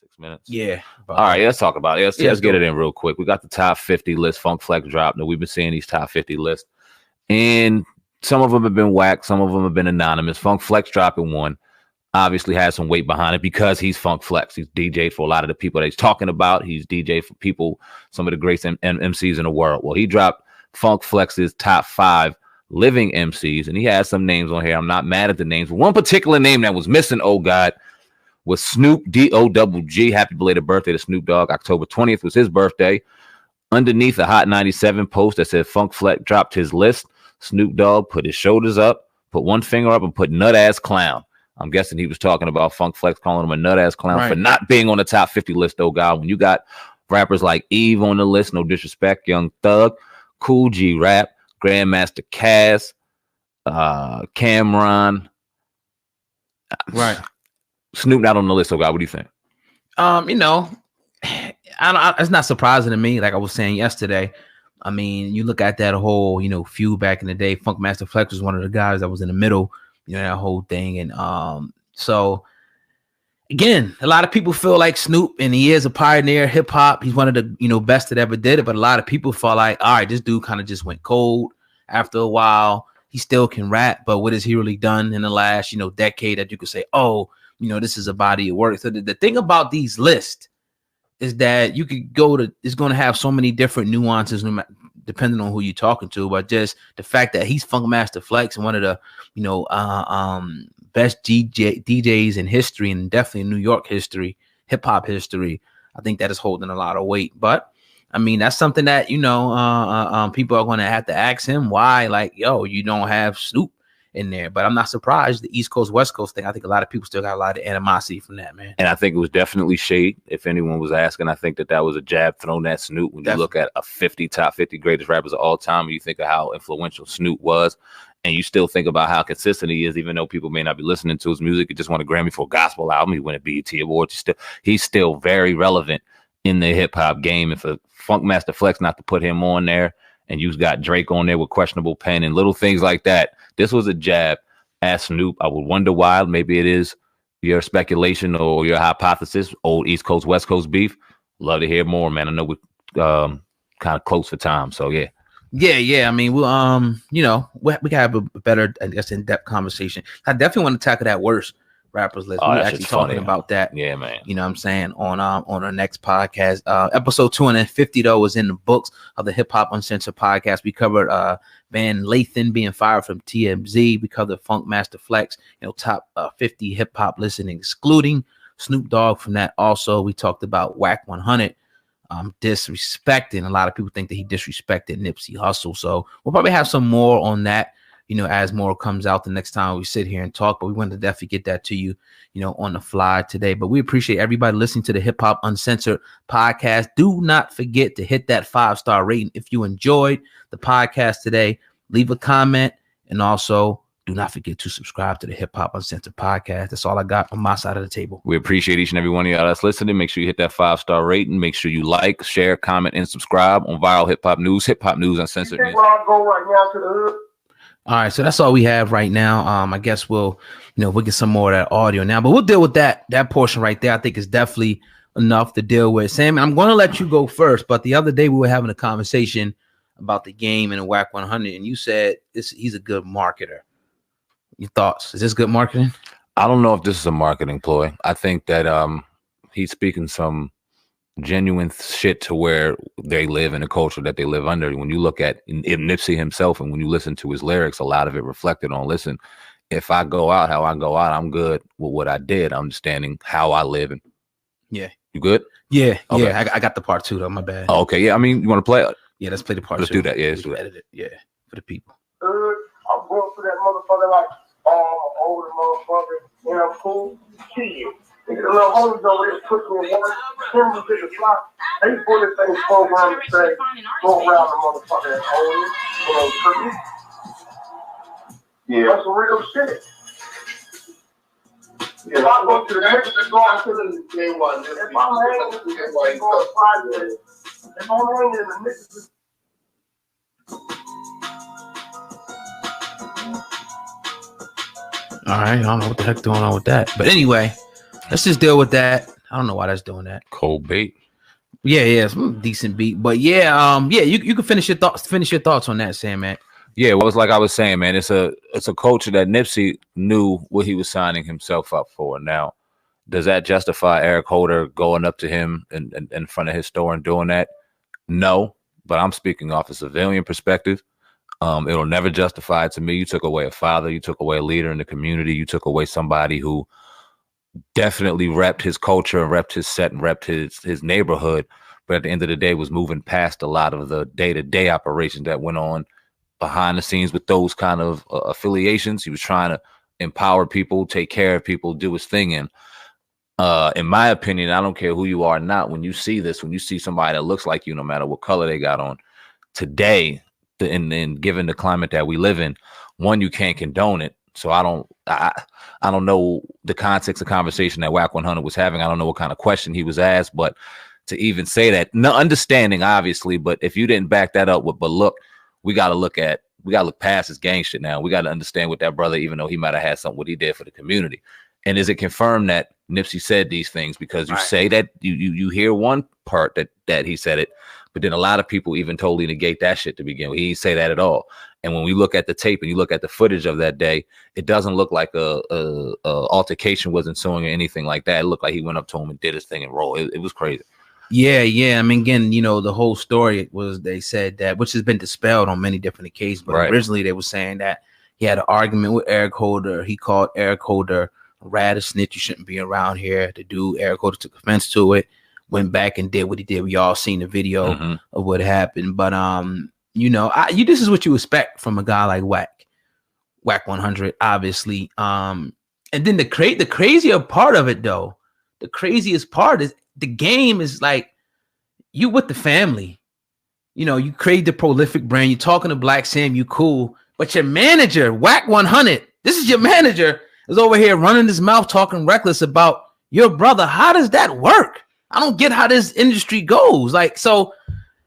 6 minutes. Yeah. All right, let's talk about it. Let's get it in real quick. We got the top 50 list. Funk Flex dropped. Now, we've been seeing these top 50 lists, and some of them have been whack. Some of them have been anonymous. Funk Flex dropping one. Obviously has some weight behind it because he's Funk Flex. He's DJ for a lot of the people that he's talking about. He's DJ for people, some of the greatest MCs in the world. Well, he dropped Funk Flex's top 5 living MCs, and he has some names on here. I'm not mad at the names. One particular name that was missing, oh God, was Snoop, D-O-G-G. Happy belated birthday to Snoop Dogg. October 20th was his birthday. Underneath a Hot 97 post that said Funk Flex dropped his list, Snoop Dogg put his shoulders up, put one finger up, and put nut ass clown. I'm guessing he was talking about Funk Flex, calling him a nut ass clown for not being on the top 50 list, though, God. When you got rappers like Eve on the list, no disrespect, Young Thug, Cool G Rap, Grandmaster Caz, Cameron. Right. Snoop not on the list, so God, what do you think? You know, it's not surprising to me. Like I was saying yesterday, I mean, you look at that whole, you know, feud back in the day. Funk Master Flex was one of the guys that was in the middle, you know, that whole thing. And so again, a lot of people feel like Snoop, and he is a pioneer hip hop. He's one of the, you know, best that ever did it. But a lot of people feel like, all right, this dude kind of just went cold after a while. He still can rap, but what has he really done in the last, you know, decade that you could say, oh, you know, this is a body of work. So the thing about these lists is that you could go to, it's going to have so many different nuances depending on who you're talking to, but just the fact that he's Funk Master Flex and one of the, you know, best DJs in history, and definitely in New York history, hip hop history, I think that is holding a lot of weight. But I mean, that's something that, you know, people are going to have to ask him why, like, yo, you don't have Snoop in there. But I'm not surprised. The East Coast, West Coast thing, I think a lot of people still got a lot of animosity from that, man. And I think it was definitely shade. If anyone was asking, I think that was a jab thrown at Snoop. When you look at a top 50 greatest rappers of all time, and you think of how influential Snoop was, and you still think about how consistent he is, even though people may not be listening to his music, he just won a Grammy for a gospel album, he won a BET Award, he's still very relevant in the hip hop game. And for Funk Master Flex not to put him on there, and you've got Drake on there with questionable pen and little things like that, this was a jab at Snoop. I would wonder why. Maybe it is your speculation or your hypothesis, old East Coast, West Coast beef. Love to hear more, man. I know we're kind of close for time, so yeah. Yeah. I mean, we'll you know, we can have a better, I guess, in-depth conversation. I definitely want to tackle that worst rappers list. We're actually talking about that. Yeah, man. You know what I'm saying? On our next podcast. Episode 250 though was in the books of the Hip Hop Uncensored podcast. We covered Van Lathan being fired from TMZ. We covered Funk Master Flex, you know, top 50 hip hop listening, excluding Snoop Dogg from that. Also, we talked about Whack 100 disrespecting. A lot of people think that he disrespected Nipsey Hussle. So we'll probably have some more on that, you know, as more comes out the next time we sit here and talk. But we wanted to definitely get that to you, you know, on the fly today. But we appreciate everybody listening to the Hip Hop Uncensored podcast. Do not forget to hit that 5-star rating if you enjoyed the podcast today. Leave a comment, and also do not forget to subscribe to the Hip Hop Uncensored podcast. That's all I got on my side of the table. We appreciate each and every one of y'all that's listening. Make sure you hit that 5-star rating. Make sure you like, share, comment, and subscribe on Viral Hip Hop News Uncensored. All right, so that's all we have right now. I guess we'll get some more of that audio now, but we'll deal with that portion right there. I think is definitely enough to deal with. Sam, I'm going to let you go first, but the other day we were having a conversation about the game and the Whack 100, and you said he's a good marketer. Your thoughts? Is this good marketing? I don't know if this is a marketing ploy. I think that he's speaking some genuine shit to where they live in the culture that they live under. When you look at Nipsey himself, and when you listen to his lyrics, a lot of it reflected on, listen, if I go out how I go out, I'm good with what I did, understanding how I live. And yeah, you good? Yeah, okay. Yeah. I got the part 2 though. My bad. Oh, okay, yeah. I mean, you want to play it? Yeah, let's play the part 2. Let's do that. Yeah, let's do edit it. Yeah, for the people. I'm going for that motherfucker like older motherfucker, and I'm cool. Kid. The little homies over there put me in one. Him to the block. They put this thing programmed to say, go around the motherfucker that's old. You know, cooking. Yeah. That's some real shit. Yeah. If I go to the next, go out to the game one. If I'm hanging in the niggas. All right, I don't know what the heck's going on with that, but anyway, let's just deal with that. I don't know why that's doing that. Cold bait. Yeah, some decent beat. But yeah, you can finish your thoughts on that, SamAnt. Yeah, well, it's like I was saying, man, it's a culture that Nipsey knew what he was signing himself up for. Now, does that justify Eric Holder going up to him in front of his store and doing that? No, but I'm speaking off a civilian perspective. It'll never justify it to me. You took away a father, you took away a leader in the community, you took away somebody who definitely repped his culture and repped his set and repped his neighborhood, but at the end of the day was moving past a lot of the day-to-day operations that went on behind the scenes with those kind of affiliations. He was trying to empower people, take care of people, do his thing. And in my opinion, I don't care who you are or not, when you see this, when you see somebody that looks like you, no matter what color they got on today, and given the climate that we live in, one, you can't condone it. So I don't know the context of conversation that Wack 100 was having. I don't know what kind of question he was asked, but to even say that, no understanding, obviously, but if you didn't back that up with, but look, we got to look past his gang shit now. We got to understand what that brother, even though he might have had something, what he did for the community. And is it confirmed that Nipsey said these things? Because you say that you hear one part that he said it, but then a lot of people even totally negate that shit to begin with. He didn't say that at all. And when we look at the tape and you look at the footage of that day, it doesn't look like a altercation was ensuing or anything like that. It looked like he went up to him and did his thing and rolled. It was crazy. Yeah. I mean, again, the whole story was, they said that, which has been dispelled on many different occasions, but originally they were saying that he had an argument with Eric Holder. He called Eric Holder a rat, a snitch. You shouldn't be around here. The dude, Eric Holder, took offense to it, went back and did what he did. We all seen the video of what happened. But this is what you expect from a guy like Wack 100, obviously. And then the crazier part of it, though, the craziest part is the game is like, you with the family, you create the prolific brand. You're talking to Black Sam, you cool, but your manager, Wack 100, this is your manager, is over here running his mouth, talking reckless about your brother. How does that work? I don't get how this industry goes. Like, so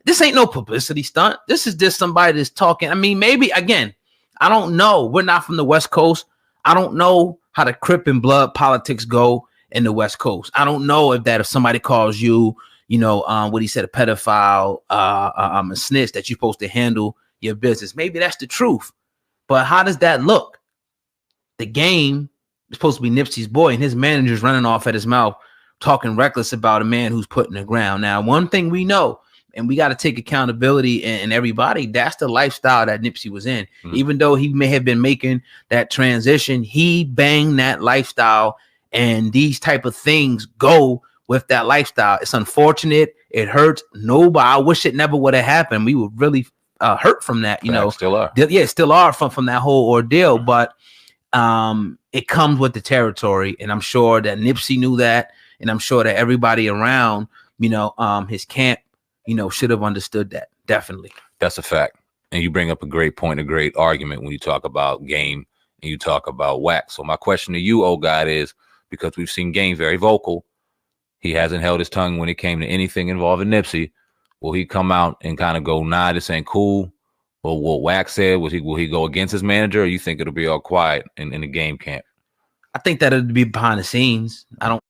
this ain't no publicity stunt. This is just somebody that's talking. I mean, maybe, again, I don't know. We're not from the West Coast. I don't know how the Crip and blood politics go in the West Coast. I don't know if somebody calls you, what he said, a pedophile, a snitch, that you're supposed to handle your business. Maybe that's the truth. But how does that look? The game is supposed to be Nipsey's boy, and his manager's running off at his mouth, talking reckless about a man who's put in the ground. Now, one thing we know, and we got to take accountability, and everybody, that's the lifestyle that Nipsey was in. Even though he may have been making that transition, he banged that lifestyle, and these type of things go with that lifestyle. It's unfortunate. It hurts. Nobody, I wish it never would have happened. We were really hurt from that, Still are. Yeah, still are from that whole ordeal. But it comes with the territory, and I'm sure that Nipsey knew that, and I'm sure that everybody around, his camp, should have understood that. Definitely. That's a fact. And you bring up a great point, a great argument when you talk about Game and you talk about Wack. So my question to you, old God, is, because we've seen Game very vocal, he hasn't held his tongue when it came to anything involving Nipsey. Will he come out and kind of go, nah, this ain't cool? Or what Wack said, will he go against his manager, or you think it'll be all quiet in the Game camp? I think that it'll be behind the scenes. I don't